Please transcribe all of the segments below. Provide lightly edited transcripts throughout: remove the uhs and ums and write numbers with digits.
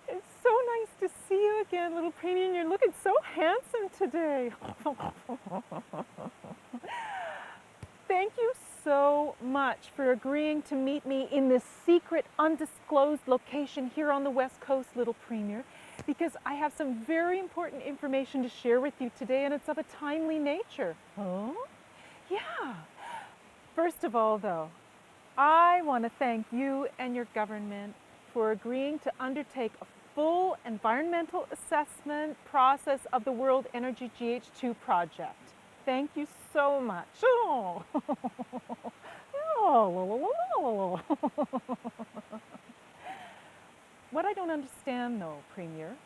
It's so nice to see you again, little Premier, and you're looking so handsome today. Thank you so much for agreeing to meet me in this secret, undisclosed location here on the West Coast, little Premier, because I have some very important information to share with you today, and it's of a timely nature. Huh? Yeah. First of all, though, I want to thank you and your government for agreeing to undertake a full environmental assessment process of the World Energy GH2 Project. Thank you so much. Oh. What I don't understand, though, Premier,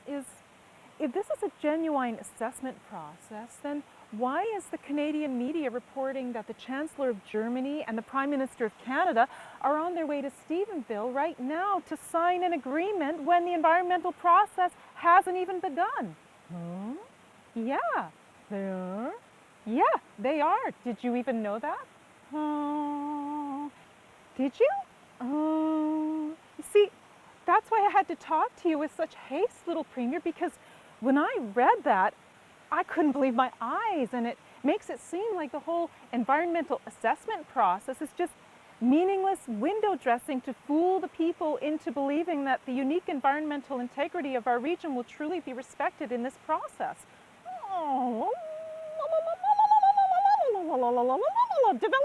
is if this is a genuine assessment process, then why is the Canadian media reporting that the Chancellor of Germany and the Prime Minister of Canada are on their way to Stephenville right now to sign an agreement when the environmental process hasn't even begun? Huh? Yeah, they are. Yeah, they are. Did you even know that? Did you? You see, that's why I had to talk to you with such haste, little Premier, because when I read that, I couldn't believe my eyes, and it makes it seem like the whole environmental assessment process is just meaningless window dressing to fool the people into believing that the unique environmental integrity of our region will truly be respected in this process. Develop.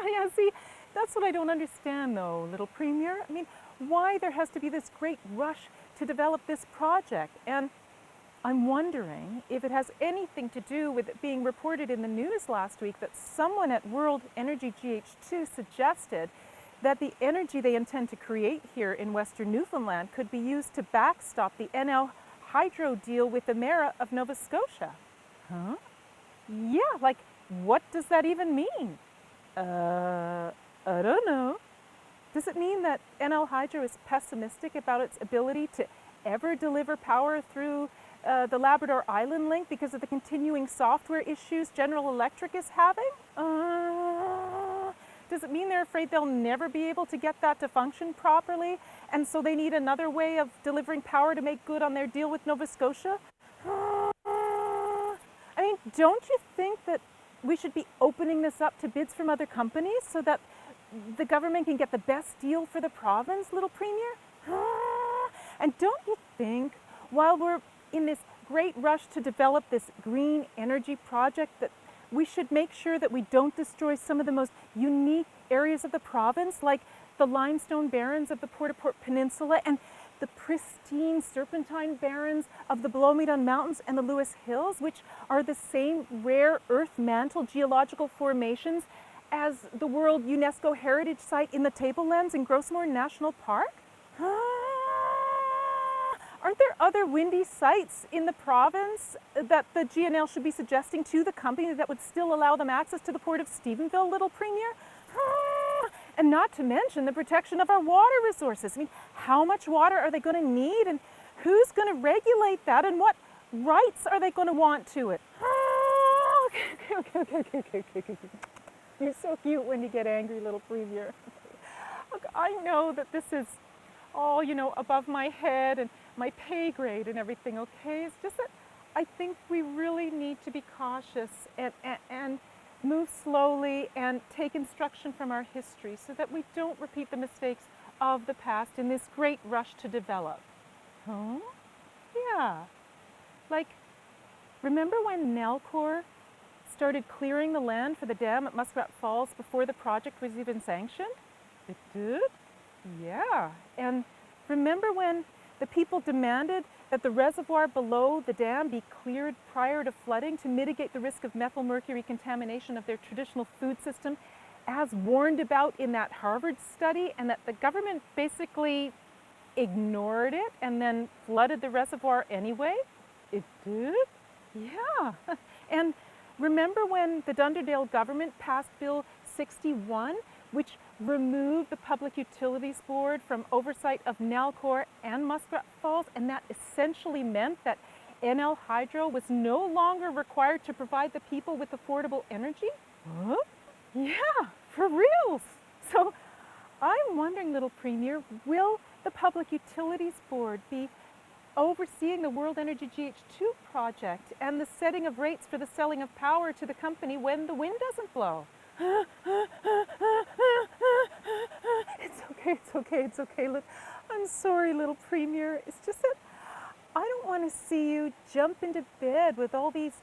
Yeah, see, that's what I don't understand, though, little Premier. I mean, why there has to be this great rush to develop this project, and I'm wondering if it has anything to do with it being reported in the news last week that someone at World Energy GH2 suggested that the energy they intend to create here in Western Newfoundland could be used to backstop the NL hydro deal with the Mayor of Nova Scotia. Huh? Yeah, like, what does that even mean? I don't know. Does it mean that NL Hydro is pessimistic about its ability to ever deliver power through the Labrador Island link because of the continuing software issues General Electric is having? Does it mean they're afraid they'll never be able to get that to function properly, and so they need another way of delivering power to make good on their deal with Nova Scotia? I mean, don't you think that we should be opening this up to bids from other companies so that the government can get the best deal for the province, little Premier? And don't you think, while we're in this great rush to develop this green energy project, that we should make sure that we don't destroy some of the most unique areas of the province, like the limestone barrens of the Port-au-Port Peninsula and the pristine serpentine barrens of the Blow-Me-Dun Mountains and the Lewis Hills, which are the same rare earth mantle geological formations as the World UNESCO Heritage Site in the Tablelands in Grossmoor National Park? Aren't there other windy sites in the province that the GNL should be suggesting to the company that would still allow them access to the Port of Stephenville, little Premier? And not to mention the protection of our water resources. I mean, how much water are they going to need, and who's going to regulate that, and what rights are they going to want to it? Okay. You're so cute when you get angry, little Premier. Look, I know that this is all, above my head and my pay grade and everything, okay? It's just that I think we really need to be cautious and move slowly and take instruction from our history so that we don't repeat the mistakes of the past in this great rush to develop. Huh? Yeah. Like, remember when Nalcor started clearing the land for the dam at Muskrat Falls before the project was even sanctioned? It did? Yeah. And remember when the people demanded that the reservoir below the dam be cleared prior to flooding to mitigate the risk of methylmercury contamination of their traditional food system, as warned about in that Harvard study, and that the government basically ignored it and then flooded the reservoir anyway? It did? Yeah. And remember when the Dunderdale government passed Bill 61, which removed the Public Utilities Board from oversight of Nalcor and Muskrat Falls, and that essentially meant that NL Hydro was no longer required to provide the people with affordable energy? Huh? Yeah, for reals. So I'm wondering, little Premier, will the Public Utilities Board be overseeing the World Energy GH2 project and the setting of rates for the selling of power to the company when the wind doesn't blow? It's okay, it's okay, it's okay. Look, I'm sorry, little Premier. It's just that I don't want to see you jump into bed with all these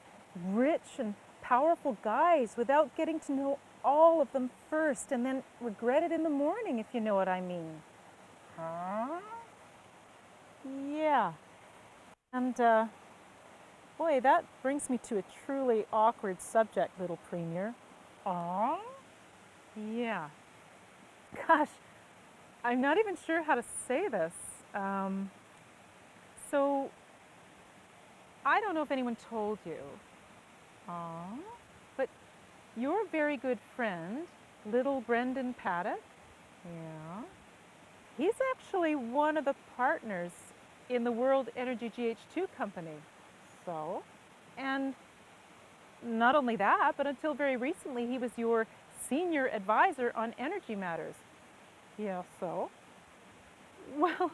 rich and powerful guys without getting to know all of them first and then regret it in the morning, if you know what I mean. Huh? Yeah. And boy, that brings me to a truly awkward subject, little Premier. Aw? Yeah. Gosh, I'm not even sure how to say this. So, I don't know if anyone told you, but your very good friend, little Brendan Paddock, yeah, he's actually one of the partners in the World Energy GH2 company. So, and not only that, but until very recently, he was your senior advisor on energy matters. Yeah, so? Well,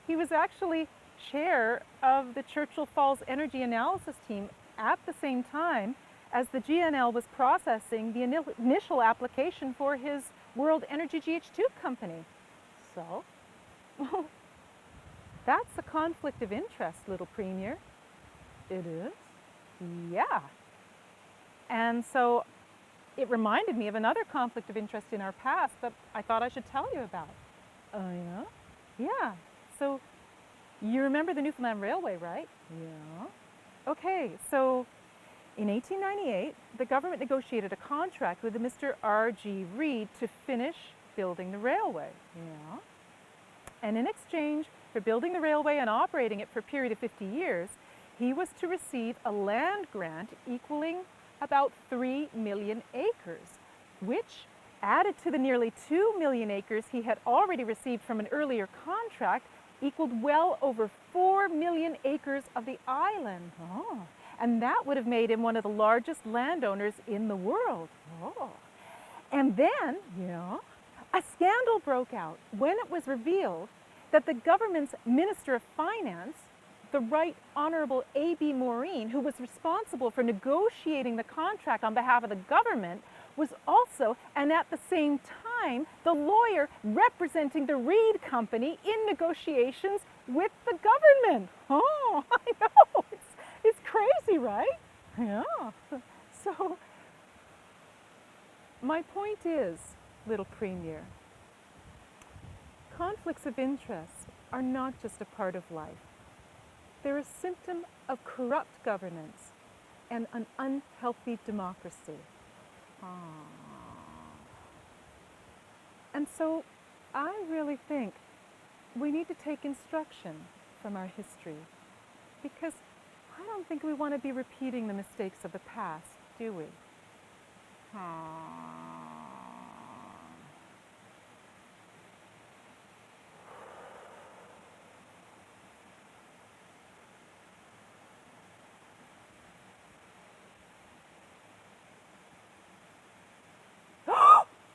he was actually chair of the Churchill Falls Energy Analysis Team at the same time as the GNL was processing the initial application for his World Energy GH2 company. So, well, that's a conflict of interest, little Premier. It is? Yeah. And so it reminded me of another conflict of interest in our past that I thought I should tell you about. Oh, yeah? Yeah. So you remember the Newfoundland Railway, right? Yeah. Okay, so in 1898, the government negotiated a contract with a Mr. R.G. Reed to finish building the railway. Yeah. And in exchange for building the railway and operating it for a period of 50 years, he was to receive a land grant equaling about 3 million acres, which, added to the nearly 2 million acres he had already received from an earlier contract, equaled well over 4 million acres of the island. Oh. And that would have made him one of the largest landowners in the world. Oh. And then, yeah, a scandal broke out when it was revealed that the government's Minister of Finance, the Right Honorable A.B. Maureen, who was responsible for negotiating the contract on behalf of the government, was also, and at the same time, the lawyer representing the Reed Company in negotiations with the government. Oh, I know, it's crazy, right? Yeah. So, my point is, little Premier, conflicts of interest are not just a part of life. They're a symptom of corrupt governance and an unhealthy democracy. And so I really think we need to take instruction from our history, because I don't think we want to be repeating the mistakes of the past, do we?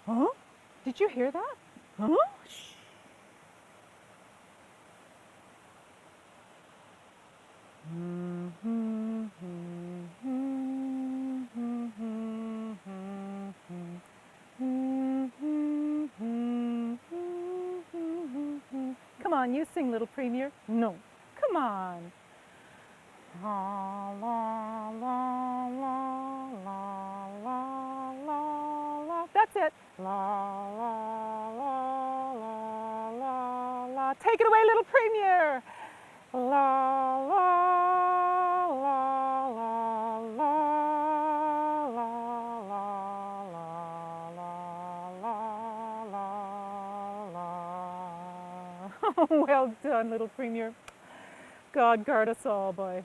Huh? Did you hear that? Huh? Shh. Come on, you sing, little Premier. No, come on. La la la la la la la la. That's it. La la la la la la. Take it away, little Premier. La la la la la la la la la la. Well done, little Premier. God guard us all, boy.